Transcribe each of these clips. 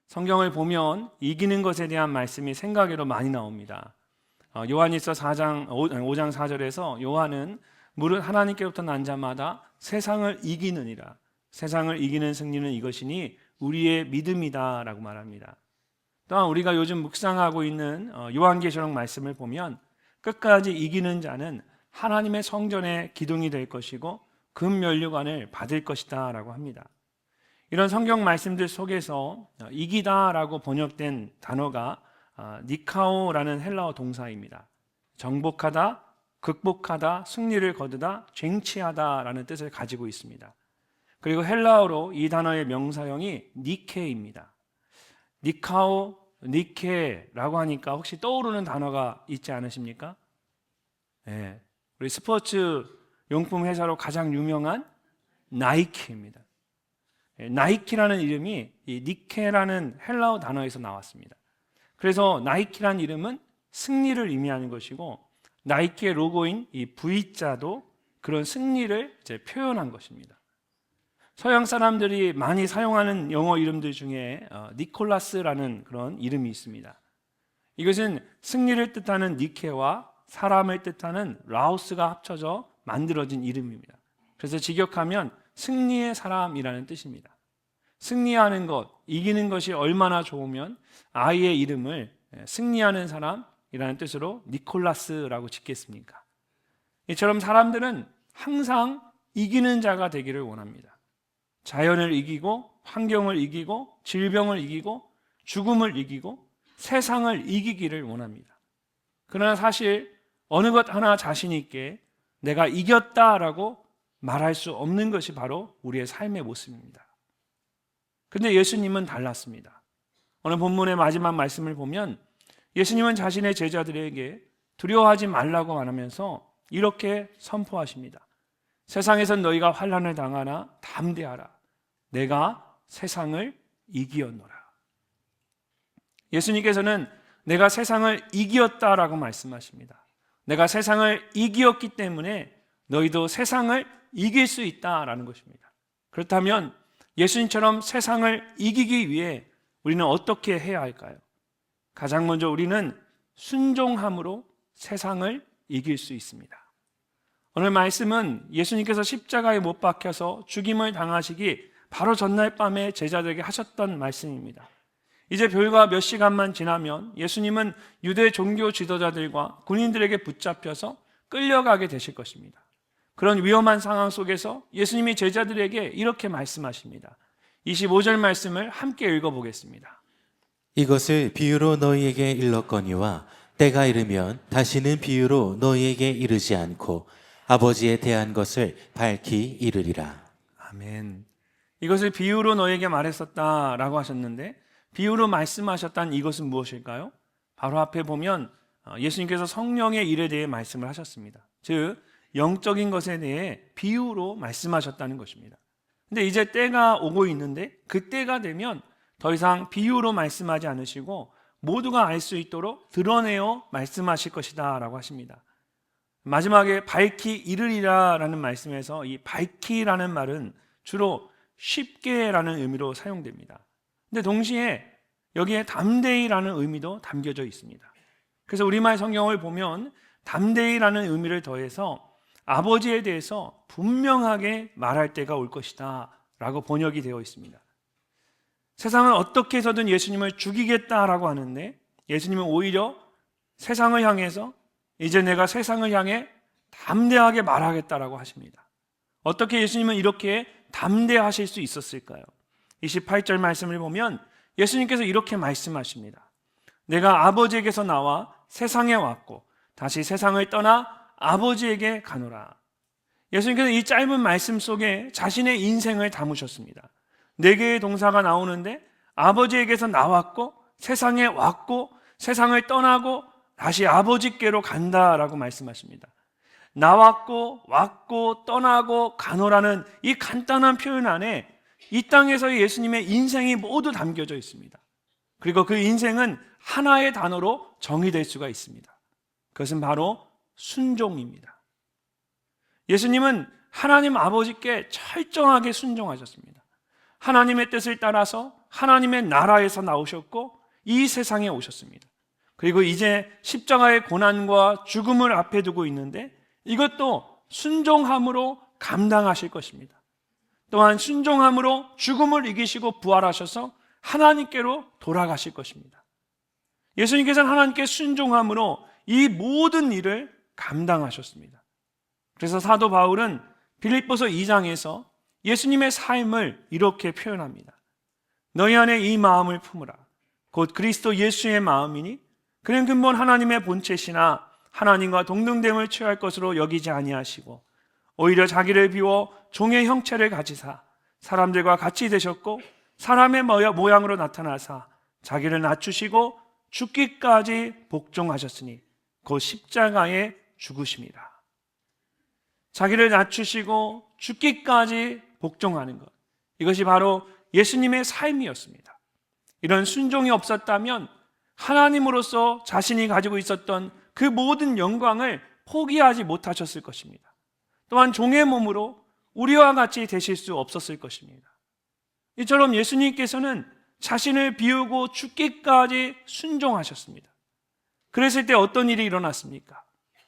성경을 보면 이기는 것에 대한 말씀이 생각외로 많이 나옵니다. 요한일서 5장 4절에서 요한은 무릇 하나님께로부터 난 자마다 세상을 이기느니라. 세상을 이기는 승리는 이것이니 우리의 믿음이다 라고 말합니다. 또한 우리가 요즘 묵상하고 있는 요한계시록 말씀을 보면 끝까지 이기는 자는 하나님의 성전의 기둥이 될 것이고 금면류관을 받을 것이다 라고 합니다. 이런 성경 말씀들 속에서 이기다라고 번역된 단어가 니카오라는 헬라어 동사입니다. 정복하다, 극복하다, 승리를 거두다, 쟁취하다라는 뜻을 가지고 있습니다. 그리고 헬라어로 이 단어의 명사형이 니케입니다. 니카오, 니케라고 하니까 혹시 떠오르는 단어가 있지 않으십니까? 네, 우리 스포츠 용품 회사로 가장 유명한 나이키입니다. 나이키라는 이름이 이 니케라는 헬라어 단어에서 나왔습니다. 그래서 나이키라는 이름은 승리를 의미하는 것이고 나이키의 로고인 이 V자도 그런 승리를 이제 표현한 것입니다. 서양 사람들이 많이 사용하는 영어 이름들 중에 니콜라스라는 그런 이름이 있습니다. 이것은 승리를 뜻하는 니케와 사람을 뜻하는 라오스가 합쳐져 만들어진 이름입니다. 그래서 직역하면 승리의 사람이라는 뜻입니다. 승리하는 것, 이기는 것이 얼마나 좋으면 아이의 이름을 승리하는 사람이라는 뜻으로 니콜라스라고 짓겠습니까? 이처럼 사람들은 항상 이기는 자가 되기를 원합니다. 자연을 이기고 환경을 이기고 질병을 이기고 죽음을 이기고 세상을 이기기를 원합니다. 그러나 사실 어느 것 하나 자신 있게 내가 이겼다라고 말할 수 없는 것이 바로 우리의 삶의 모습입니다. 그런데 예수님은 달랐습니다. 오늘 본문의 마지막 말씀을 보면 예수님은 자신의 제자들에게 두려워하지 말라고 말하면서 이렇게 선포하십니다. 세상에선 너희가 환난을 당하나 담대하라. 내가 세상을 이기었노라. 예수님께서는 내가 세상을 이기었다라고 말씀하십니다. 내가 세상을 이기었기 때문에 너희도 세상을 이길 수 있다라는 것입니다. 그렇다면 예수님처럼 세상을 이기기 위해 우리는 어떻게 해야 할까요? 가장 먼저 우리는 순종함으로 세상을 이길 수 있습니다. 오늘 말씀은 예수님께서 십자가에 못 박혀서 죽임을 당하시기 바로 전날 밤에 제자들에게 하셨던 말씀입니다. 이제 불과 몇 시간만 지나면 예수님은 유대 종교 지도자들과 군인들에게 붙잡혀서 끌려가게 되실 것입니다. 그런 위험한 상황 속에서 예수님이 제자들에게 이렇게 말씀하십니다. 25절 말씀을 함께 읽어보겠습니다. 이것을 비유로 너희에게 일렀거니와 때가 이르면 다시는 비유로 너희에게 이르지 않고 아버지에 대한 것을 밝히 이르리라. 아멘. 이것을 비유로 너희에게 말했었다라고 하셨는데 비유로 말씀하셨다는 이것은 무엇일까요? 바로 앞에 보면 예수님께서 성령의 일에 대해 말씀을 하셨습니다. 즉 영적인 것에 대해 비유로 말씀하셨다는 것입니다. 근데 이제 때가 오고 있는데 그 때가 되면 더 이상 비유로 말씀하지 않으시고 모두가 알 수 있도록 드러내어 말씀하실 것이다 라고 하십니다. 마지막에 밝히 이르리라 라는 말씀에서 이 밝히라는 말은 주로 쉽게 라는 의미로 사용됩니다. 근데 동시에 여기에 담대히라는 의미도 담겨져 있습니다. 그래서 우리말 성경을 보면 담대히라는 의미를 더해서 아버지에 대해서 분명하게 말할 때가 올 것이다 라고 번역이 되어 있습니다. 세상은 어떻게 해서든 예수님을 죽이겠다라고 하는데 예수님은 오히려 세상을 향해서 이제 내가 세상을 향해 담대하게 말하겠다라고 하십니다. 어떻게 예수님은 이렇게 담대하실 수 있었을까요? 28절 말씀을 보면 예수님께서 이렇게 말씀하십니다. 내가 아버지에게서 나와 세상에 왔고 다시 세상을 떠나 아버지에게 가노라. 예수님께서 이 짧은 말씀 속에 자신의 인생을 담으셨습니다. 4개의 동사가 나오는데 아버지에게서 나왔고 세상에 왔고 세상을 떠나고 다시 아버지께로 간다라고 말씀하십니다. 나왔고 왔고 떠나고 가노라는 이 간단한 표현 안에 이 땅에서의 예수님의 인생이 모두 담겨져 있습니다. 그리고 그 인생은 하나의 단어로 정의될 수가 있습니다. 그것은 바로 순종입니다. 예수님은 하나님 아버지께 철저하게 순종하셨습니다. 하나님의 뜻을 따라서 하나님의 나라에서 나오셨고 이 세상에 오셨습니다. 그리고 이제 십자가의 고난과 죽음을 앞에 두고 있는데 이것도 순종함으로 감당하실 것입니다. 또한 순종함으로 죽음을 이기시고 부활하셔서 하나님께로 돌아가실 것입니다. 예수님께서는 하나님께 순종함으로 이 모든 일을 감당하셨습니다. 그래서 사도 바울은 빌립보서 2장에서 예수님의 삶을 이렇게 표현합니다. 너희 안에 이 마음을 품으라. 곧 그리스도 예수의 마음이니 그는 근본 하나님의 본체시나 하나님과 동등됨을 취할 것으로 여기지 아니하시고 오히려 자기를 비워 종의 형체를 가지사 사람들과 같이 되셨고 사람의 모양으로 나타나사 자기를 낮추시고 죽기까지 복종하셨으니 곧 십자가에 죽으심이라. 자기를 낮추시고 죽기까지 복종하는 것, 이것이 바로 예수님의 삶이었습니다. 이런 순종이 없었다면 하나님으로서 자신이 가지고 있었던 그 모든 영광을 포기하지 못하셨을 것입니다. 또한 종의 몸으로 우리와 같이 되실 수 없었을 것입니다. 이처럼 예수님께서는 자신을 비우고 죽기까지 순종하셨습니다. 그랬을 때 어떤 일이 일어났습니까?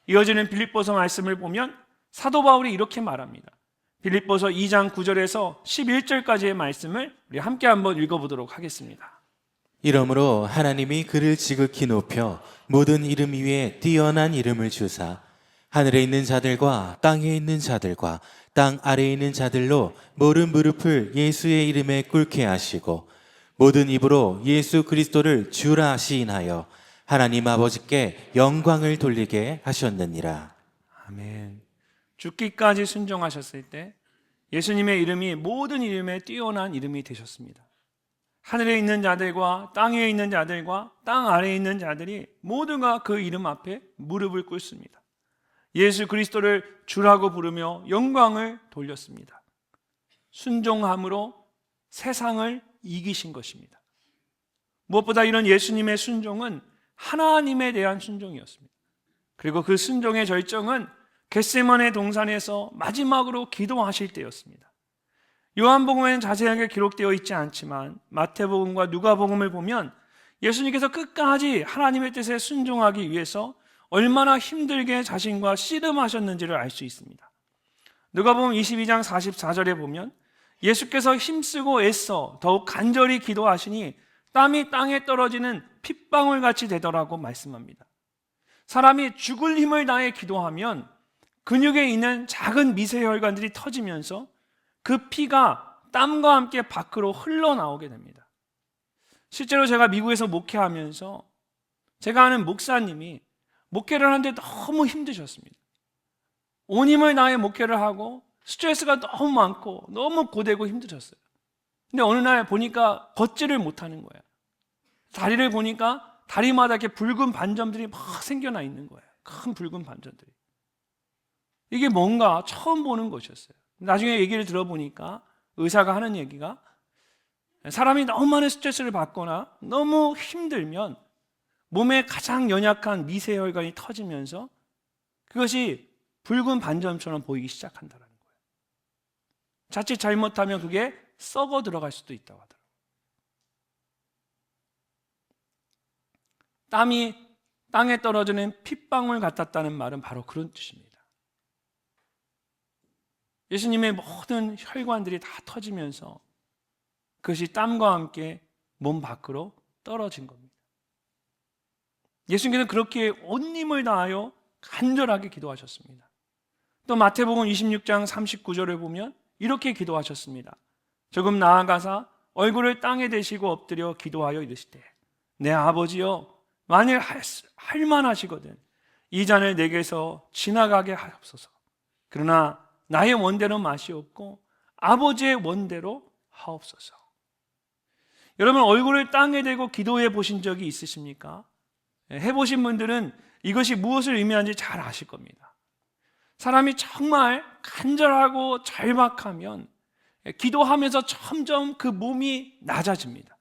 이어지는 빌립보서 말씀을 보면 사도 바울이 이렇게 말합니다. 빌립보서 2장 9절에서 11절까지의 말씀을 우리 함께 한번 읽어보도록 하겠습니다. 이러므로 하나님이 그를 지극히 높여 모든 이름 위에 뛰어난 이름을 주사 하늘에 있는 자들과 땅에 있는 자들과 땅 아래에 있는 자들로 모든 무릎을 예수의 이름에 꿇게 하시고 모든 입으로 예수 그리스도를 주라 시인하여 하나님 아버지께 영광을 돌리게 하셨느니라. 아멘. 죽기까지 순종하셨을 때 예수님의 이름이 모든 이름에 뛰어난 이름이 되셨습니다. 하늘에 있는 자들과 땅 위에 있는 자들과 땅 아래에 있는 자들이 모두가 그 이름 앞에 무릎을 꿇습니다. 예수 그리스도를 주라고 부르며 영광을 돌렸습니다. 순종함으로 세상을 이기신 것입니다. 무엇보다 이런 예수님의 순종은 하나님에 대한 순종이었습니다. 그리고 그 순종의 절정은 겟세마네 동산에서 마지막으로 기도하실 때였습니다. 요한복음에는 자세하게 기록되어 있지 않지만 마태복음과 누가복음을 보면 예수님께서 끝까지 하나님의 뜻에 순종하기 위해서 얼마나 힘들게 자신과 씨름하셨는지를 알 수 있습니다. 누가복음 22장 44절에 보면 예수께서 힘쓰고 애써 더욱 간절히 기도하시니 땀이 땅에 떨어지는 핏방울같이 되더라고 말씀합니다. 사람이 죽을 힘을 다해 기도하면 근육에 있는 작은 미세혈관들이 터지면서 그 피가 땀과 함께 밖으로 흘러나오게 됩니다. 실제로 제가 미국에서 목회하면서 제가 아는 목사님이 목회를 하는데 너무 힘드셨습니다. 온 힘을 다해 목회를 하고 스트레스가 너무 많고 너무 고되고 힘드셨어요. 근데 어느 날 보니까 걷지를 못하는 거예요. 다리를 보니까 다리마다 이렇게 붉은 반점들이 막 생겨나 있는 거예요. 큰 붉은 반점들이. 이게 뭔가 처음 보는 것이었어요. 나중에 얘기를 들어보니까 의사가 하는 얘기가 사람이 너무 많은 스트레스를 받거나 너무 힘들면 몸에 가장 연약한 미세혈관이 터지면서 그것이 붉은 반점처럼 보이기 시작한다는 거예요. 자칫 잘못하면 그게 썩어 들어갈 수도 있다고 하더라고요. 땀이 땅에 떨어지는 핏방울 같았다는 말은 바로 그런 뜻입니다. 예수님의 모든 혈관들이 다 터지면서 그것이 땀과 함께 몸 밖으로 떨어진 겁니다. 예수님께서는 그렇게 온 힘을 다하여 간절하게 기도하셨습니다. 또 마태복음 26장 39절을 보면 이렇게 기도하셨습니다. 조금 나아가사 얼굴을 땅에 대시고 엎드려 기도하여 이르시되 내 아버지여 만일 할 만하시거든 이 잔을 내게서 지나가게 하옵소서. 그러나 나의 원대로 마시옵고 아버지의 원대로 하옵소서. 여러분 얼굴을 땅에 대고 기도해 보신 적이 있으십니까? 해보신 분들은 이것이 무엇을 의미하는지 잘 아실 겁니다. 사람이 정말 간절하고 절박하면 기도하면서 점점 그 몸이 낮아집니다.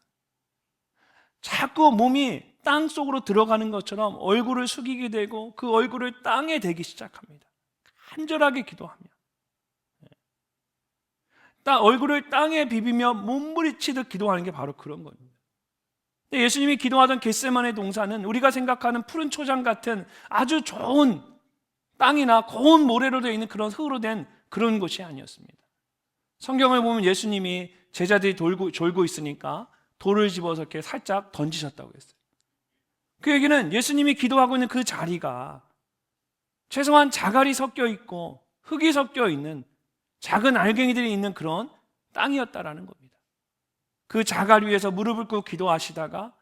자꾸 몸이 땅 속으로 들어가는 것처럼 얼굴을 숙이게 되고 그 얼굴을 땅에 대기 시작합니다. 간절하게 기도하면. 얼굴을 땅에 비비며 몸부림치듯 기도하는 게 바로 그런 겁니다. 근데 예수님이 기도하던 겟세마네 동산은 우리가 생각하는 푸른 초장 같은 아주 좋은 땅이나 고운 모래로 되어 있는 그런 흙으로 된 그런 곳이 아니었습니다. 성경을 보면 예수님이 제자들이 졸고 있으니까 돌을 집어서 이렇게 살짝 던지셨다고 했어요. 그 얘기는 예수님이 기도하고 있는 그 자리가 최소한 자갈이 섞여 있고 흙이 섞여 있는 작은 알갱이들이 있는 그런 땅이었다라는 겁니다. 그 자갈 위에서 무릎을 꿇고 기도하시다가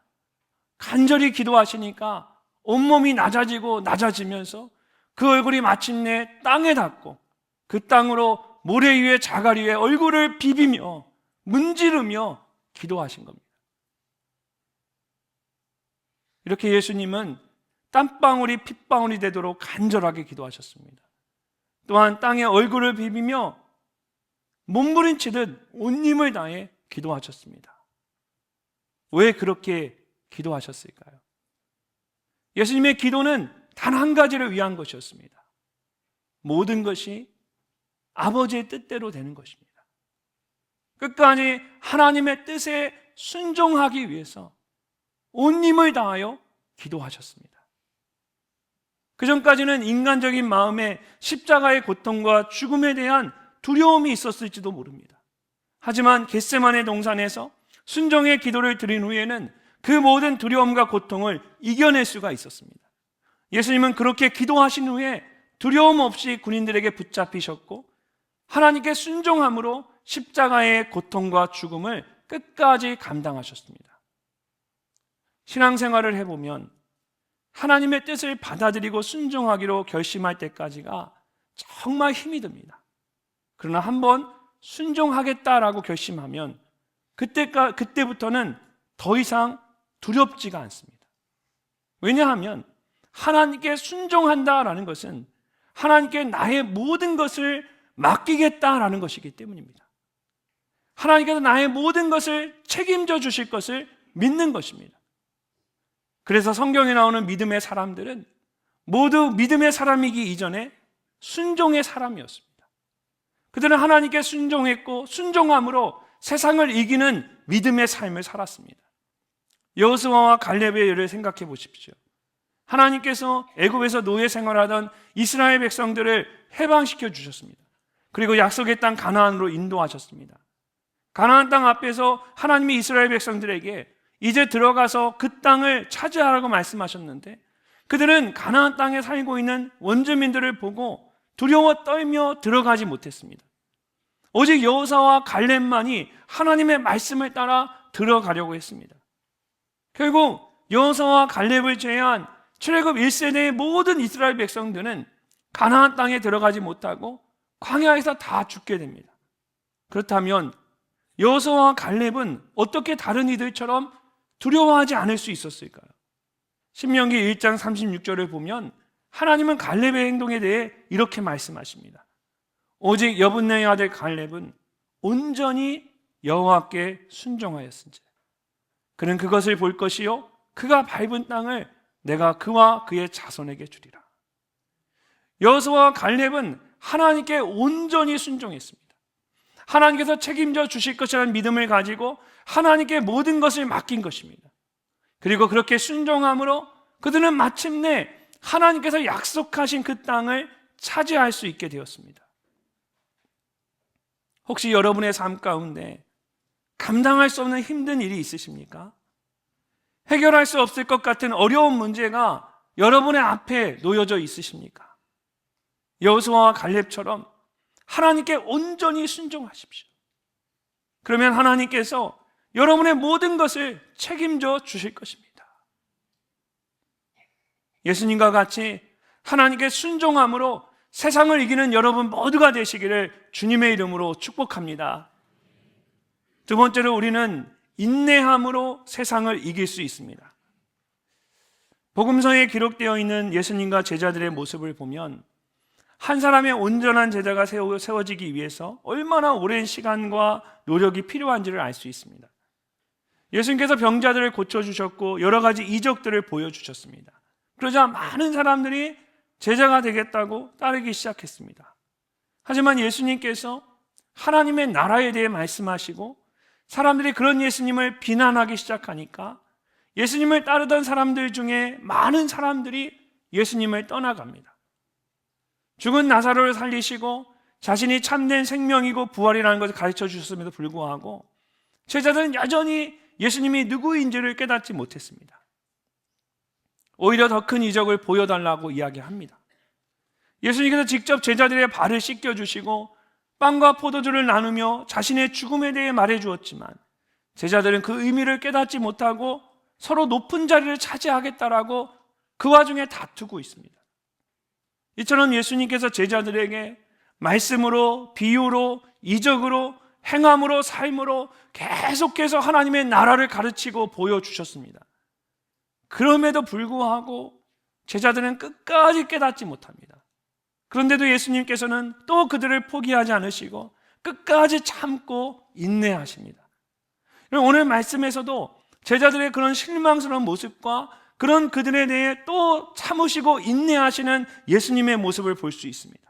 간절히 기도하시니까 온몸이 낮아지면서 그 얼굴이 마침내 땅에 닿고 그 땅으로 모래 위에 자갈 위에 얼굴을 비비며 문지르며 기도하신 겁니다. 이렇게 예수님은 땀방울이 핏방울이 되도록 간절하게 기도하셨습니다. 또한 땅에 얼굴을 비비며 몸부림치듯 온 힘을 다해 기도하셨습니다. 왜 그렇게 기도하셨을까요? 예수님의 기도는 단 한 가지를 위한 것이었습니다. 모든 것이 아버지의 뜻대로 되는 것입니다. 끝까지 하나님의 뜻에 순종하기 위해서 온 힘을 다하여 기도하셨습니다. 그 전까지는 인간적인 마음에 십자가의 고통과 죽음에 대한 두려움이 있었을지도 모릅니다. 하지만 겟세마네 동산에서 순종의 기도를 드린 후에는 그 모든 두려움과 고통을 이겨낼 수가 있었습니다. 예수님은 그렇게 기도하신 후에 두려움 없이 군인들에게 붙잡히셨고 하나님께 순종함으로 십자가의 고통과 죽음을 끝까지 감당하셨습니다. 신앙생활을 해보면 하나님의 뜻을 받아들이고 순종하기로 결심할 때까지가 정말 힘이 듭니다. 그러나 한번 순종하겠다라고 결심하면 그때부터는 더 이상 두렵지가 않습니다. 왜냐하면 하나님께 순종한다라는 것은 하나님께 나의 모든 것을 맡기겠다라는 것이기 때문입니다. 하나님께서 나의 모든 것을 책임져 주실 것을 믿는 것입니다. 그래서 성경에 나오는 믿음의 사람들은 모두 믿음의 사람이기 이전에 순종의 사람이었습니다. 그들은 하나님께 순종했고 순종함으로 세상을 이기는 믿음의 삶을 살았습니다. 여호수아와 갈렙의 예를 생각해 보십시오. 하나님께서 애굽에서 노예 생활하던 이스라엘 백성들을 해방시켜 주셨습니다. 그리고 약속의 땅 가나안으로 인도하셨습니다. 가나안 땅 앞에서 하나님이 이스라엘 백성들에게 이제 들어가서 그 땅을 차지하라고 말씀하셨는데 그들은 가나안 땅에 살고 있는 원주민들을 보고 두려워 떨며 들어가지 못했습니다. 오직 여호수아와 갈렙만이 하나님의 말씀을 따라 들어가려고 했습니다. 결국 여호수아와 갈렙을 제외한 출애굽 1세대의 모든 이스라엘 백성들은 가나안 땅에 들어가지 못하고 광야에서 다 죽게 됩니다. 그렇다면 여호수아와 갈렙은 어떻게 다른 이들처럼 두려워하지 않을 수 있었을까요? 신명기 1장 36절을 보면 하나님은 갈렙의 행동에 대해 이렇게 말씀하십니다. 오직 여분네의 아들 갈렙은 온전히 여호와께 순종하였은지 그는 그것을 볼 것이요 그가 밟은 땅을 내가 그와 그의 자손에게 주리라. 여호수아와 갈렙은 하나님께 온전히 순종했습니다. 하나님께서 책임져 주실 것이라는 믿음을 가지고 하나님께 모든 것을 맡긴 것입니다. 그리고 그렇게 순종함으로 그들은 마침내 하나님께서 약속하신 그 땅을 차지할 수 있게 되었습니다. 혹시 여러분의 삶 가운데 감당할 수 없는 힘든 일이 있으십니까? 해결할 수 없을 것 같은 어려운 문제가 여러분의 앞에 놓여져 있으십니까? 여호수아와 갈렙처럼 하나님께 온전히 순종하십시오. 그러면 하나님께서 여러분의 모든 것을 책임져 주실 것입니다. 예수님과 같이 하나님께 순종함으로 세상을 이기는 여러분 모두가 되시기를 주님의 이름으로 축복합니다. 두 번째로 우리는 인내함으로 세상을 이길 수 있습니다. 복음서에 기록되어 있는 예수님과 제자들의 모습을 보면 한 사람의 온전한 제자가 세워지기 위해서 얼마나 오랜 시간과 노력이 필요한지를 알 수 있습니다. 예수님께서 병자들을 고쳐주셨고 여러 가지 이적들을 보여주셨습니다. 그러자 많은 사람들이 제자가 되겠다고 따르기 시작했습니다. 하지만 예수님께서 하나님의 나라에 대해 말씀하시고 사람들이 그런 예수님을 비난하기 시작하니까 예수님을 따르던 사람들 중에 많은 사람들이 예수님을 떠나갑니다. 죽은 나사로를 살리시고 자신이 참된 생명이고 부활이라는 것을 가르쳐 주셨음에도 불구하고 제자들은 여전히 예수님이 누구인지를 깨닫지 못했습니다. 오히려 더 큰 이적을 보여달라고 이야기합니다. 예수님께서 직접 제자들의 발을 씻겨주시고 빵과 포도주를 나누며 자신의 죽음에 대해 말해주었지만 제자들은 그 의미를 깨닫지 못하고 서로 높은 자리를 차지하겠다라고 그 와중에 다투고 있습니다. 이처럼 예수님께서 제자들에게 말씀으로, 비유로, 이적으로, 행함으로, 삶으로 계속해서 하나님의 나라를 가르치고 보여주셨습니다. 그럼에도 불구하고 제자들은 끝까지 깨닫지 못합니다. 그런데도 예수님께서는 또 그들을 포기하지 않으시고 끝까지 참고 인내하십니다. 오늘 말씀에서도 제자들의 그런 실망스러운 모습과 그런 그들에 대해 또 참으시고 인내하시는 예수님의 모습을 볼 수 있습니다.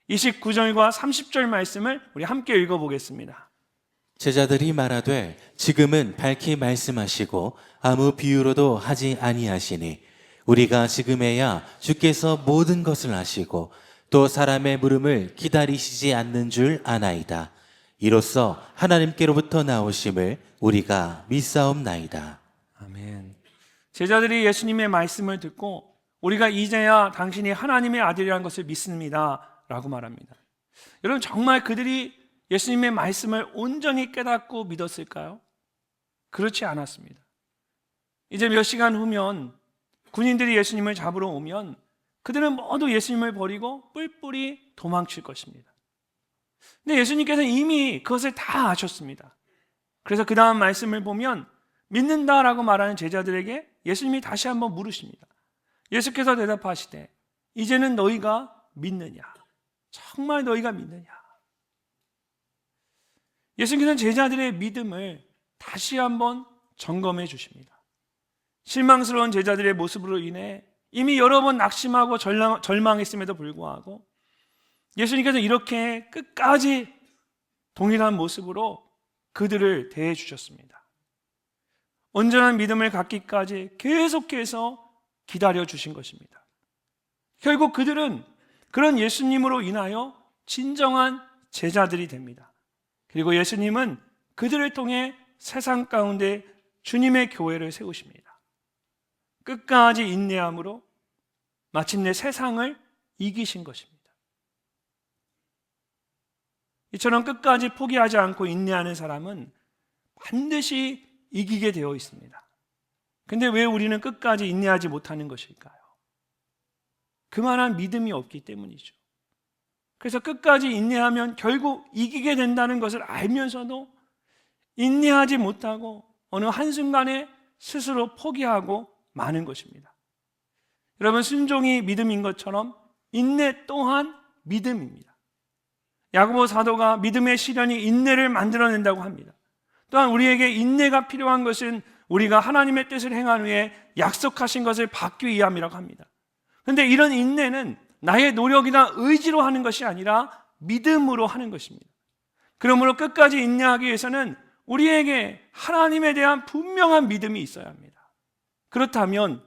29절과 30절 말씀을 우리 함께 읽어보겠습니다. 제자들이 말하되 지금은 밝히 말씀하시고 아무 비유로도 하지 아니하시니 우리가 지금에야 주께서 모든 것을 아시고 또 사람의 물음을 기다리시지 않는 줄 아나이다. 이로써 하나님께로부터 나오심을 우리가 믿사옵나이다. 아멘. 제자들이 예수님의 말씀을 듣고 우리가 이제야 당신이 하나님의 아들이라는 것을 믿습니다 라고 말합니다. 여러분, 정말 그들이 예수님의 말씀을 온전히 깨닫고 믿었을까요? 그렇지 않았습니다. 이제 몇 시간 후면 군인들이 예수님을 잡으러 오면 그들은 모두 예수님을 버리고 뿔뿔이 도망칠 것입니다. 근데 예수님께서는 이미 그것을 다 아셨습니다. 그래서 그 다음 말씀을 보면 믿는다라고 말하는 제자들에게 예수님이 다시 한번 물으십니다. 예수께서 대답하시되 이제는 너희가 믿느냐? 정말 너희가 믿느냐? 예수님께서는 제자들의 믿음을 다시 한번 점검해 주십니다. 실망스러운 제자들의 모습으로 인해 이미 여러 번 낙심하고 절망했음에도 불구하고 예수님께서 이렇게 끝까지 동일한 모습으로 그들을 대해 주셨습니다. 온전한 믿음을 갖기까지 계속해서 기다려 주신 것입니다. 결국 그들은 그런 예수님으로 인하여 진정한 제자들이 됩니다. 그리고 예수님은 그들을 통해 세상 가운데 주님의 교회를 세우십니다. 끝까지 인내함으로 마침내 세상을 이기신 것입니다. 이처럼 끝까지 포기하지 않고 인내하는 사람은 반드시 이기게 되어 있습니다. 근데 왜 우리는 끝까지 인내하지 못하는 것일까요? 그만한 믿음이 없기 때문이죠. 그래서 끝까지 인내하면 결국 이기게 된다는 것을 알면서도 인내하지 못하고 어느 한순간에 스스로 포기하고 마는 것입니다. 여러분, 순종이 믿음인 것처럼 인내 또한 믿음입니다. 야고보 사도가 믿음의 시련이 인내를 만들어낸다고 합니다. 또한 우리에게 인내가 필요한 것은 우리가 하나님의 뜻을 행한 후에 약속하신 것을 받기 위함이라고 합니다. 그런데 이런 인내는 나의 노력이나 의지로 하는 것이 아니라 믿음으로 하는 것입니다. 그러므로 끝까지 인내하기 위해서는 우리에게 하나님에 대한 분명한 믿음이 있어야 합니다. 그렇다면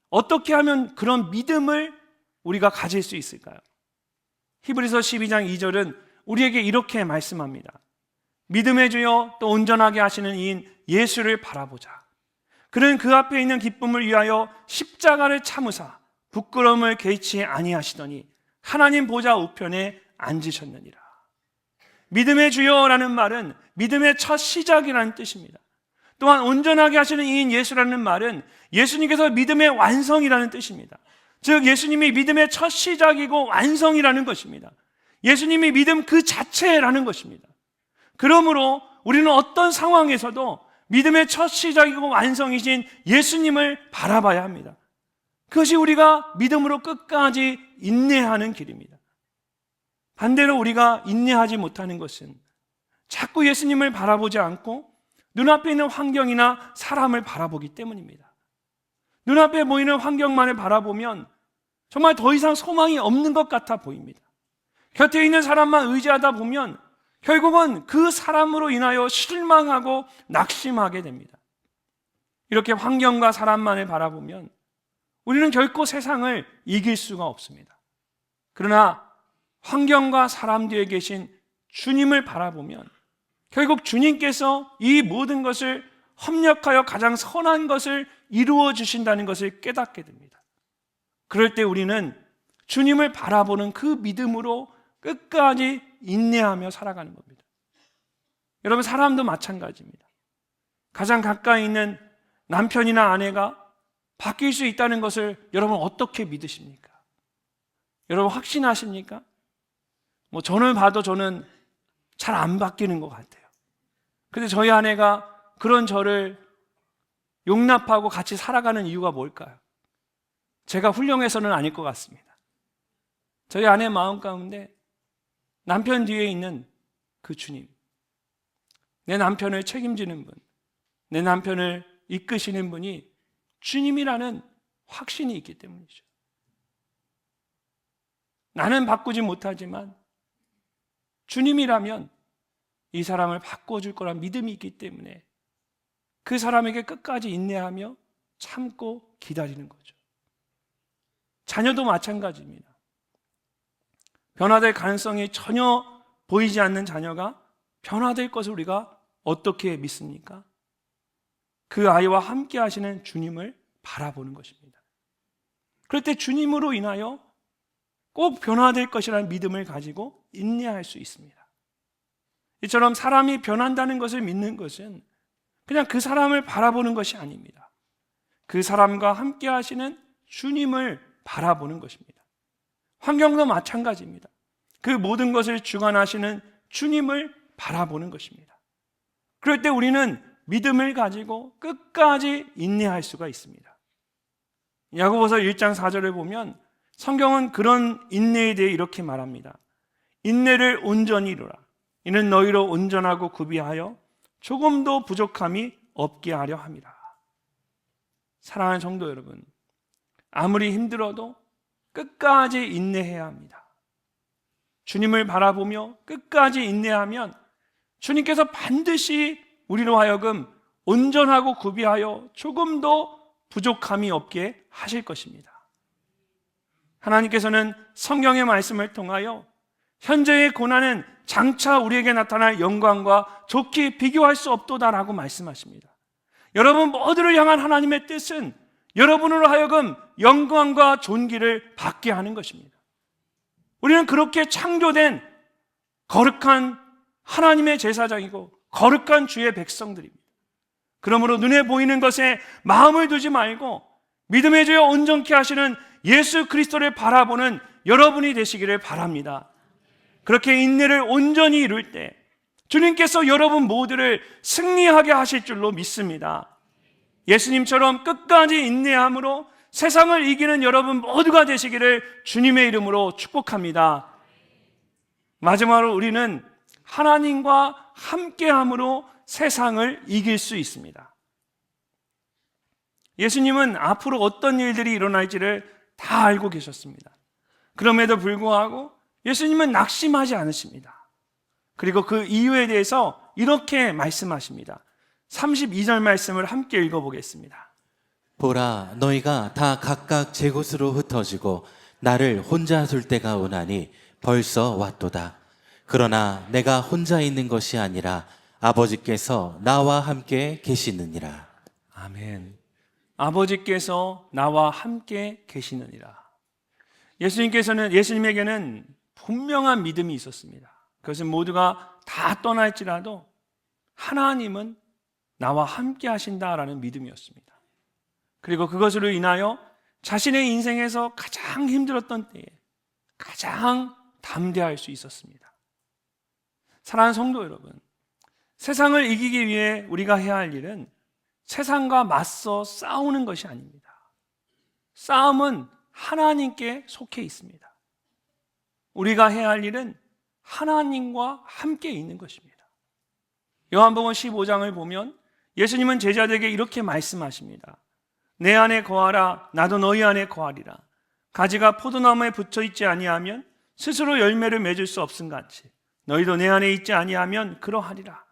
어떻게 하면 그런 믿음을 우리가 가질 수 있을까요? 히브리서 12장 2절은 우리에게 이렇게 말씀합니다. 믿음의 주여 또 온전하게 하시는 이인 예수를 바라보자. 그는 그 앞에 있는 기쁨을 위하여 십자가를 참으사 부끄러움을 개의치 아니하시더니 하나님 보좌 우편에 앉으셨느니라. 믿음의 주여라는 말은 믿음의 첫 시작이라는 뜻입니다. 또한 온전하게 하시는 이인 예수라는 말은 예수님께서 믿음의 완성이라는 뜻입니다. 즉 예수님이 믿음의 첫 시작이고 완성이라는 것입니다. 예수님이 믿음 그 자체라는 것입니다. 그러므로 우리는 어떤 상황에서도 믿음의 첫 시작이고 완성이신 예수님을 바라봐야 합니다. 그것이 우리가 믿음으로 끝까지 인내하는 길입니다. 반대로 우리가 인내하지 못하는 것은 자꾸 예수님을 바라보지 않고 눈앞에 있는 환경이나 사람을 바라보기 때문입니다. 눈앞에 보이는 환경만을 바라보면 정말 더 이상 소망이 없는 것 같아 보입니다. 곁에 있는 사람만 의지하다 보면 결국은 그 사람으로 인하여 실망하고 낙심하게 됩니다. 이렇게 환경과 사람만을 바라보면 우리는 결코 세상을 이길 수가 없습니다. 그러나 환경과 사람 뒤에 계신 주님을 바라보면 결국 주님께서 이 모든 것을 협력하여 가장 선한 것을 이루어 주신다는 것을 깨닫게 됩니다. 그럴 때 우리는 주님을 바라보는 그 믿음으로 끝까지 인내하며 살아가는 겁니다. 여러분, 사람도 마찬가지입니다. 가장 가까이 있는 남편이나 아내가 바뀔 수 있다는 것을 여러분 어떻게 믿으십니까? 여러분 확신하십니까? 저는 봐도 저는 잘 안 바뀌는 것 같아요. 근데 저희 아내가 그런 저를 용납하고 같이 살아가는 이유가 뭘까요? 제가 훌륭해서는 아닐 것 같습니다. 저희 아내 마음 가운데 남편 뒤에 있는 그 주님, 내 남편을 책임지는 분, 내 남편을 이끄시는 분이 주님이라는 확신이 있기 때문이죠. 나는 바꾸지 못하지만 주님이라면 이 사람을 바꿔줄 거란 믿음이 있기 때문에 그 사람에게 끝까지 인내하며 참고 기다리는 거죠. 자녀도 마찬가지입니다. 변화될 가능성이 전혀 보이지 않는 자녀가 변화될 것을 우리가 어떻게 믿습니까? 그 아이와 함께 하시는 주님을 바라보는 것입니다. 그럴 때 주님으로 인하여 꼭 변화될 것이라는 믿음을 가지고 인내할 수 있습니다. 이처럼 사람이 변한다는 것을 믿는 것은 그냥 그 사람을 바라보는 것이 아닙니다. 그 사람과 함께 하시는 주님을 바라보는 것입니다. 환경도 마찬가지입니다. 그 모든 것을 주관하시는 주님을 바라보는 것입니다. 그럴 때 우리는 믿음을 가지고 끝까지 인내할 수가 있습니다. 야고보서 1장 4절을 보면 성경은 그런 인내에 대해 이렇게 말합니다. 인내를 온전히 이루라. 이는 너희로 온전하고 구비하여 조금도 부족함이 없게 하려 함이라. 사랑하는 성도 여러분, 아무리 힘들어도 끝까지 인내해야 합니다. 주님을 바라보며 끝까지 인내하면 주님께서 반드시 우리로 하여금 온전하고 구비하여 조금도 부족함이 없게 하실 것입니다. 하나님께서는 성경의 말씀을 통하여 현재의 고난은 장차 우리에게 나타날 영광과 좋게 비교할 수 없도다라고 말씀하십니다. 여러분 모두를 향한 하나님의 뜻은 여러분으로 하여금 영광과 존귀를 받게 하는 것입니다. 우리는 그렇게 창조된 거룩한 하나님의 제사장이고 거룩한 주의 백성들입니다. 그러므로 눈에 보이는 것에 마음을 두지 말고 믿음의 주여 온전케 하시는 예수 그리스도를 바라보는 여러분이 되시기를 바랍니다. 그렇게 인내를 온전히 이룰 때 주님께서 여러분 모두를 승리하게 하실 줄로 믿습니다. 예수님처럼 끝까지 인내함으로 세상을 이기는 여러분 모두가 되시기를 주님의 이름으로 축복합니다. 마지막으로 우리는 하나님과 함께함으로 세상을 이길 수 있습니다. 예수님은 앞으로 어떤 일들이 일어날지를 다 알고 계셨습니다. 그럼에도 불구하고 예수님은 낙심하지 않으십니다. 그리고 그 이유에 대해서 이렇게 말씀하십니다. 32절 말씀을 함께 읽어보겠습니다. 보라, 너희가 다 각각 제 곳으로 흩어지고 나를 혼자 둘 때가 오나니 벌써 왔도다. 그러나 내가 혼자 있는 것이 아니라 아버지께서 나와 함께 계시느니라. 아멘. 아버지께서 나와 함께 계시느니라. 예수님에게는 분명한 믿음이 있었습니다. 그것은 모두가 다 떠날지라도 하나님은 나와 함께 하신다라는 믿음이었습니다. 그리고 그것으로 인하여 자신의 인생에서 가장 힘들었던 때에 가장 담대할 수 있었습니다. 사랑하는 성도 여러분, 세상을 이기기 위해 우리가 해야 할 일은 세상과 맞서 싸우는 것이 아닙니다. 싸움은 하나님께 속해 있습니다. 우리가 해야 할 일은 하나님과 함께 있는 것입니다. 요한복음 15장을 보면 예수님은 제자들에게 이렇게 말씀하십니다. 내 안에 거하라, 나도 너희 안에 거하리라. 가지가 포도나무에 붙어 있지 아니하면 스스로 열매를 맺을 수 없음같이 너희도 내 안에 있지 아니하면 그러하리라.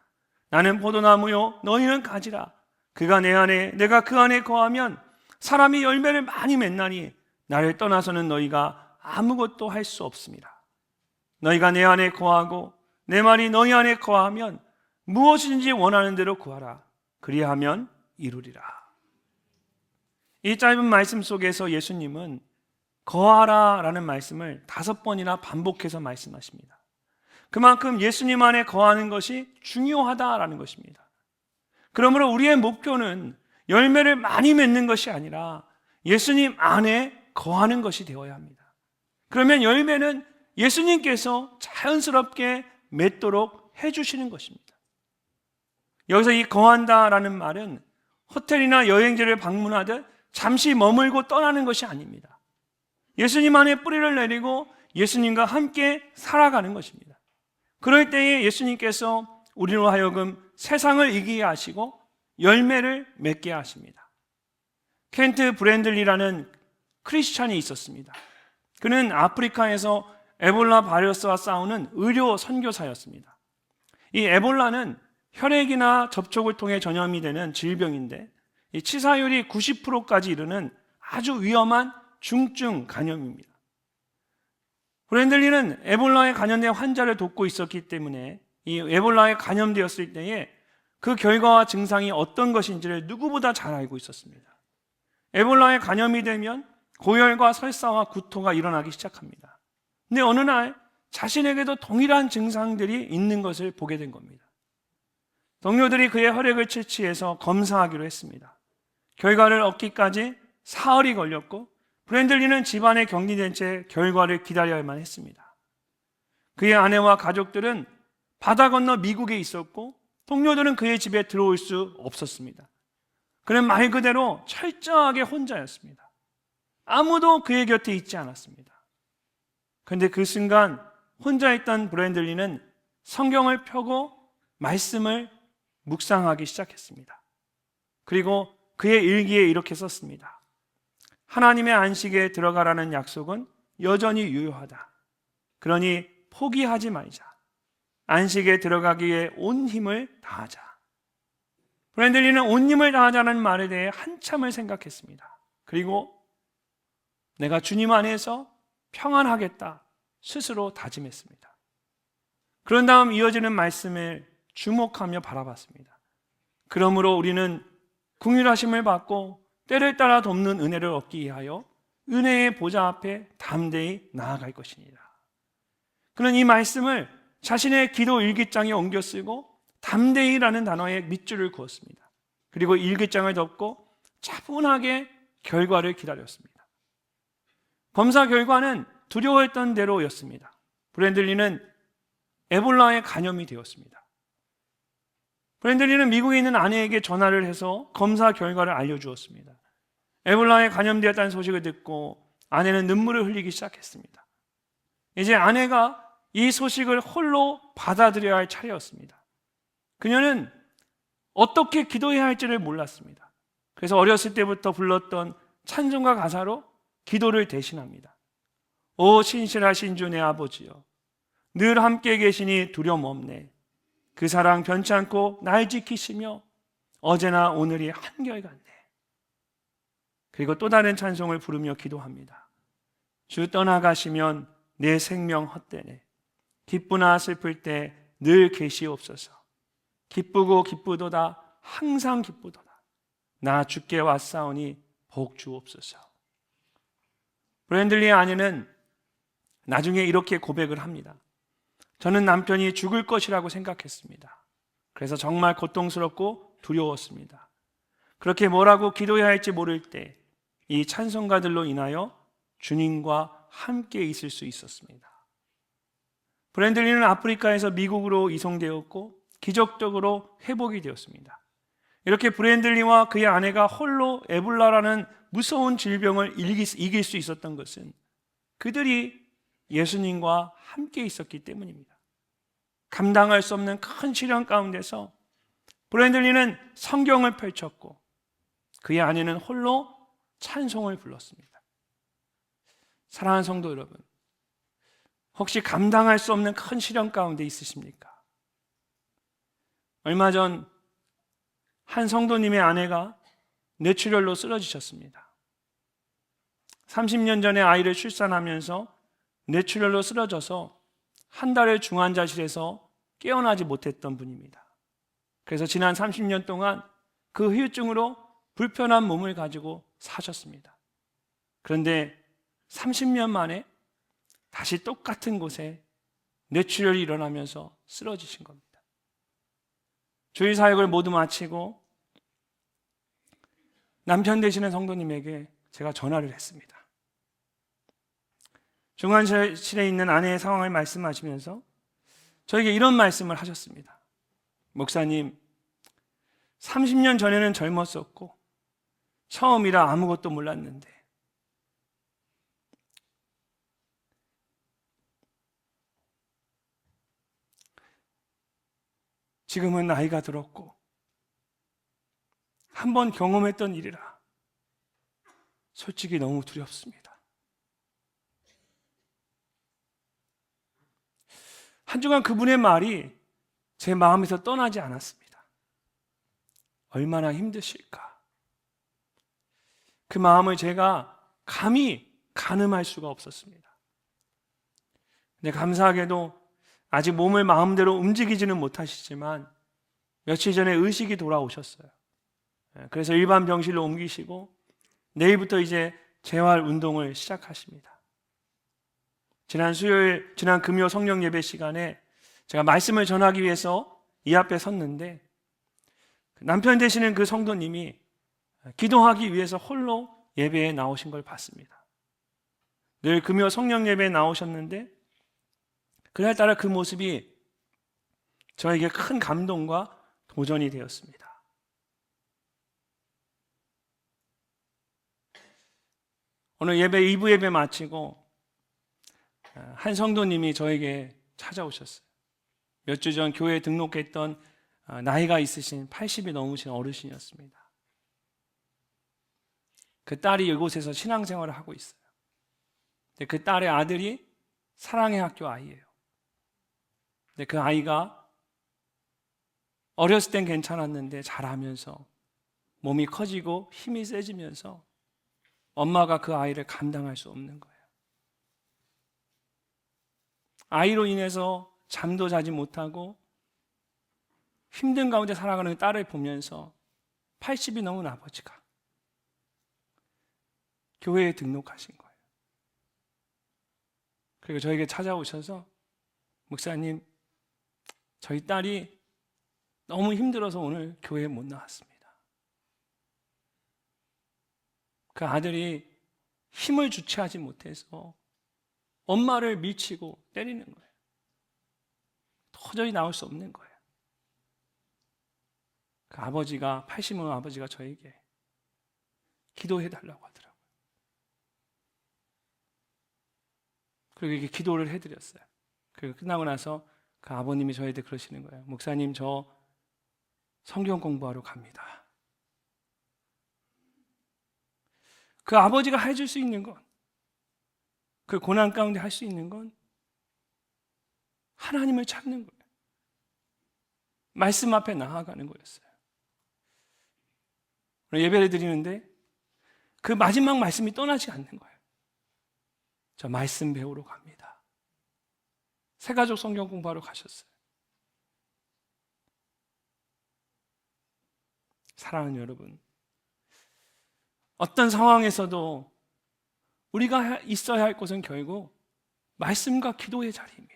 나는 포도나무요 너희는 가지라. 그가 내 안에 내가 그 안에 거하면 사람이 열매를 많이 맺나니 나를 떠나서는 너희가 아무것도 할 수 없습니다. 너희가 내 안에 거하고 내 말이 너희 안에 거하면 무엇이든지 원하는 대로 구하라. 그리하면 이루리라. 이 짧은 말씀 속에서 예수님은 거하라 라는 말씀을 5번이나 반복해서 말씀하십니다. 그만큼 예수님 안에 거하는 것이 중요하다라는 것입니다. 그러므로 우리의 목표는 열매를 많이 맺는 것이 아니라 예수님 안에 거하는 것이 되어야 합니다. 그러면 열매는 예수님께서 자연스럽게 맺도록 해주시는 것입니다. 여기서 이 거한다라는 말은 호텔이나 여행지를 방문하듯 잠시 머물고 떠나는 것이 아닙니다. 예수님 안에 뿌리를 내리고 예수님과 함께 살아가는 것입니다. 그럴 때에 예수님께서 우리로 하여금 세상을 이기게 하시고 열매를 맺게 하십니다. 켄트 브랜들리라는 크리스찬이 있었습니다. 그는 아프리카에서 에볼라 바이러스와 싸우는 의료 선교사였습니다. 이 에볼라는 혈액이나 접촉을 통해 전염이 되는 질병인데 이 치사율이 90%까지 이르는 아주 위험한 중증 감염입니다. 브랜들리는 에볼라에 감염된 환자를 돕고 있었기 때문에 이 에볼라에 감염되었을 때에 그 결과와 증상이 어떤 것인지를 누구보다 잘 알고 있었습니다. 에볼라에 감염이 되면 고열과 설사와 구토가 일어나기 시작합니다. 근데 어느 날 자신에게도 동일한 증상들이 있는 것을 보게 된 겁니다. 동료들이 그의 혈액을 채취해서 검사하기로 했습니다. 결과를 얻기까지 사흘이 걸렸고 브랜들리는 집안에 격리된 채 결과를 기다려야만 했습니다. 그의 아내와 가족들은 바다 건너 미국에 있었고 동료들은 그의 집에 들어올 수 없었습니다. 그는 말 그대로 철저하게 혼자였습니다. 아무도 그의 곁에 있지 않았습니다. 그런데 그 순간 혼자 있던 브랜들리는 성경을 펴고 말씀을 묵상하기 시작했습니다. 그리고 그의 일기에 이렇게 썼습니다. 하나님의 안식에 들어가라는 약속은 여전히 유효하다. 그러니 포기하지 말자. 안식에 들어가기 위해 온 힘을 다하자. 브랜들리는 온 힘을 다하자는 말에 대해 한참을 생각했습니다. 그리고 내가 주님 안에서 평안하겠다 스스로 다짐했습니다. 그런 다음 이어지는 말씀을 주목하며 바라봤습니다. 그러므로 우리는 긍휼하심을 받고 때를 따라 돕는 은혜를 얻기 위하여 은혜의 보좌 앞에 담대히 나아갈 것이니라. 그는 이 말씀을 자신의 기도 일기장에 옮겨 쓰고 담대히라는 단어에 밑줄을 그었습니다. 그리고 일기장을 덮고 차분하게 결과를 기다렸습니다. 검사 결과는 두려워했던 대로였습니다. 브랜들리는 에볼라에 감염이 되었습니다. 브랜들리는 미국에 있는 아내에게 전화를 해서 검사 결과를 알려주었습니다. 에볼라에 감염되었다는 소식을 듣고 아내는 눈물을 흘리기 시작했습니다. 이제 아내가 이 소식을 홀로 받아들여야 할 차례였습니다. 그녀는 어떻게 기도해야 할지를 몰랐습니다. 그래서 어렸을 때부터 불렀던 찬송가 가사로 기도를 대신합니다. 오 신실하신 주 내 아버지여, 늘 함께 계시니 두려움 없네. 그 사랑 변치 않고 날 지키시며 어제나 오늘이 한결같네. 그리고 또 다른 찬송을 부르며 기도합니다. 주 떠나가시면 내 생명 헛되네. 기쁘나 슬플 때 늘 계시옵소서. 기쁘고 기쁘도다 항상 기쁘도다. 나 주께 왔사오니 복 주옵소서. 브랜들리의 아내는 나중에 이렇게 고백을 합니다. 저는 남편이 죽을 것이라고 생각했습니다. 그래서 정말 고통스럽고 두려웠습니다. 그렇게 뭐라고 기도해야 할지 모를 때 이 찬송가들로 인하여 주님과 함께 있을 수 있었습니다. 브랜들리는 아프리카에서 미국으로 이송되었고 기적적으로 회복이 되었습니다. 이렇게 브랜들리와 그의 아내가 홀로 에볼라라는 무서운 질병을 이길 수 있었던 것은 그들이 예수님과 함께 있었기 때문입니다. 감당할 수 없는 큰 시련 가운데서 브랜들리는 성경을 펼쳤고 그의 아내는 홀로 찬송을 불렀습니다. 사랑하는 성도 여러분, 혹시 감당할 수 없는 큰 시련 가운데 있으십니까? 얼마 전 한 성도님의 아내가 뇌출혈로 쓰러지셨습니다. 30년 전에 아이를 출산하면서 뇌출혈로 쓰러져서 한 달을 중환자실에서 깨어나지 못했던 분입니다. 그래서 지난 30년 동안 그 후유증으로 불편한 몸을 가지고 사셨습니다. 그런데 30년 만에 다시 똑같은 곳에 뇌출혈이 일어나면서 쓰러지신 겁니다. 주일 사역을 모두 마치고 남편 되시는 성도님에게 제가 전화를 했습니다. 중환자실에 있는 아내의 상황을 말씀하시면서 저에게 이런 말씀을 하셨습니다. 목사님, 30년 전에는 젊었었고 처음이라 아무것도 몰랐는데 지금은 나이가 들었고 한번 경험했던 일이라 솔직히 너무 두렵습니다. 한 주간 그분의 말이 제 마음에서 떠나지 않았습니다. 얼마나 힘드실까? 그 마음을 제가 감히 가늠할 수가 없었습니다. 근데 감사하게도 아직 몸을 마음대로 움직이지는 못하시지만 며칠 전에 의식이 돌아오셨어요. 그래서 일반 병실로 옮기시고 내일부터 이제 재활 운동을 시작하십니다. 지난 금요 성령 예배 시간에 제가 말씀을 전하기 위해서 이 앞에 섰는데 남편 되시는 그 성도님이 기도하기 위해서 홀로 예배에 나오신 걸 봤습니다. 늘 금요 성령 예배에 나오셨는데 그날따라 그 모습이 저에게 큰 감동과 도전이 되었습니다. 오늘 예배 2부 예배 마치고 한 성도님이 저에게 찾아오셨어요. 몇 주 전 교회에 등록했던 나이가 있으신 80이 넘으신 어르신이었습니다. 그 딸이 이곳에서 신앙생활을 하고 있어요. 근데 그 딸의 아들이 사랑의 학교 아이예요. 근데 그 아이가 어렸을 땐 괜찮았는데 자라면서 몸이 커지고 힘이 세지면서 엄마가 그 아이를 감당할 수 없는 거예요. 아이로 인해서 잠도 자지 못하고 힘든 가운데 살아가는 딸을 보면서 80이 넘은 아버지가 교회에 등록하신 거예요. 그리고 저에게 찾아오셔서 목사님, 저희 딸이 너무 힘들어서 오늘 교회에 못 나왔습니다. 그 아들이 힘을 주체하지 못해서 엄마를 밀치고 때리는 거예요. 도저히 나올 수 없는 거예요. 그 아버지가 80의 아버지가 저에게 기도해 달라고 하더라고요. 그리고 이렇게 기도를 해드렸어요. 그리고 끝나고 나서 그 아버님이 저희한테 그러시는 거예요. 목사님, 저 성경 공부하러 갑니다. 그 아버지가 해줄 수 있는 건, 그 고난 가운데 할 수 있는 건 하나님을 찾는 거예요. 말씀 앞에 나아가는 거였어요. 예배를 드리는데 그 마지막 말씀이 떠나지 않는 거예요. 저 말씀 배우러 갑니다. 새가족 성경 공부하러 가셨어요. 사랑하는 여러분, 어떤 상황에서도 우리가 있어야 할 곳은 결국 말씀과 기도의 자리입니다.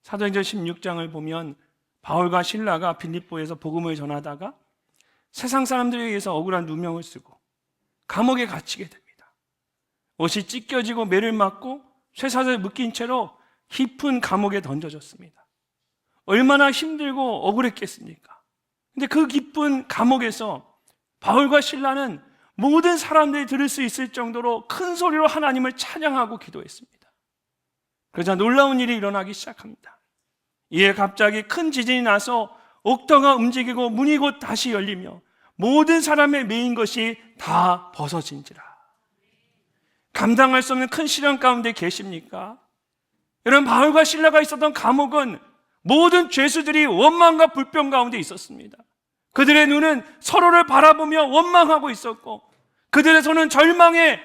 사도행전 16장을 보면 바울과 실라가 빌립보에서 복음을 전하다가 세상 사람들에 의해서 억울한 누명을 쓰고 감옥에 갇히게 됩니다. 옷이 찢겨지고 매를 맞고 쇠사슬 묶인 채로 깊은 감옥에 던져졌습니다. 얼마나 힘들고 억울했겠습니까? 근데 그 깊은 감옥에서 바울과 실라는 모든 사람들이 들을 수 있을 정도로 큰 소리로 하나님을 찬양하고 기도했습니다. 그러자 놀라운 일이 일어나기 시작합니다. 이에 갑자기 큰 지진이 나서 옥터가 움직이고 문이 곧 다시 열리며 모든 사람의 매인 것이 다 벗어진지라. 감당할 수 없는 큰 시련 가운데 계십니까? 여러분, 바울과 실라가 있었던 감옥은 모든 죄수들이 원망과 불평 가운데 있었습니다. 그들의 눈은 서로를 바라보며 원망하고 있었고, 그들의 손은 절망에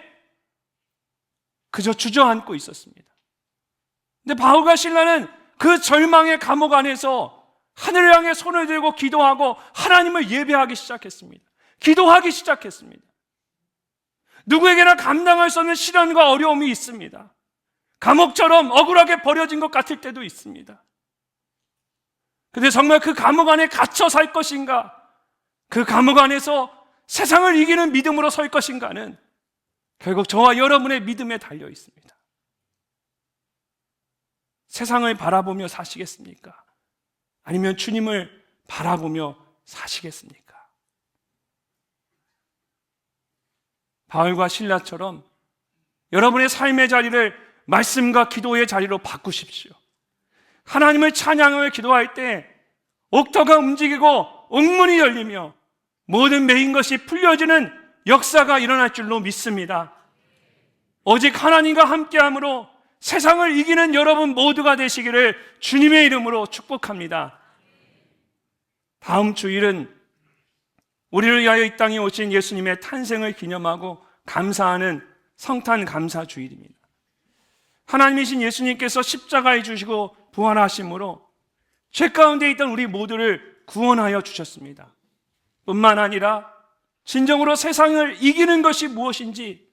그저 주저앉고 있었습니다. 근데 바울과 실라는 그 절망의 감옥 안에서 하늘을 향해 손을 들고 기도하고 하나님을 예배하기 시작했습니다. 기도하기 시작했습니다. 누구에게나 감당할 수 없는 시련과 어려움이 있습니다. 감옥처럼 억울하게 버려진 것 같을 때도 있습니다. 근데 정말 그 감옥 안에 갇혀 살 것인가? 그 감옥 안에서 세상을 이기는 믿음으로 설 것인가는 결국 저와 여러분의 믿음에 달려 있습니다. 세상을 바라보며 사시겠습니까? 아니면 주님을 바라보며 사시겠습니까? 바울과 실라처럼 여러분의 삶의 자리를 말씀과 기도의 자리로 바꾸십시오. 하나님을 찬양하며 기도할 때 옥터가 움직이고 옥문이 열리며 모든 매인 것이 풀려지는 역사가 일어날 줄로 믿습니다. 오직 하나님과 함께함으로 세상을 이기는 여러분 모두가 되시기를 주님의 이름으로 축복합니다. 다음 주일은 우리를 위하여 이 땅에 오신 예수님의 탄생을 기념하고 감사하는 성탄 감사 주일입니다. 하나님이신 예수님께서 십자가에 주시고 부활하심으로 죄 가운데 있던 우리 모두를 구원하여 주셨습니다. 뿐만 아니라 진정으로 세상을 이기는 것이 무엇인지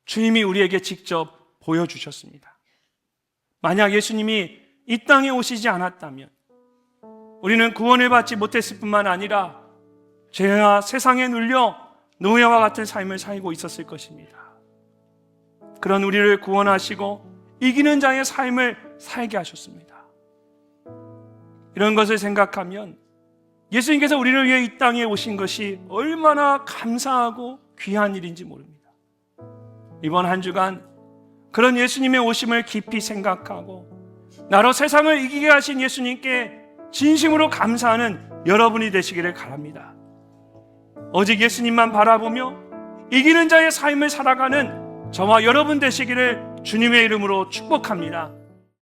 주님이 우리에게 직접 보여주셨습니다. 만약 예수님이 이 땅에 오시지 않았다면 우리는 구원을 받지 못했을 뿐만 아니라 죄와 세상에 눌려 노예와 같은 삶을 살고 있었을 것입니다. 그런 우리를 구원하시고 이기는 자의 삶을 살게 하셨습니다. 이런 것을 생각하면 예수님께서 우리를 위해 이 땅에 오신 것이 얼마나 감사하고 귀한 일인지 모릅니다. 이번 한 주간 그런 예수님의 오심을 깊이 생각하고 나로 세상을 이기게 하신 예수님께 진심으로 감사하는 여러분이 되시기를 바랍니다. 오직 예수님만 바라보며 이기는 자의 삶을 살아가는 저와 여러분 되시기를 주님의 이름으로 축복합니다.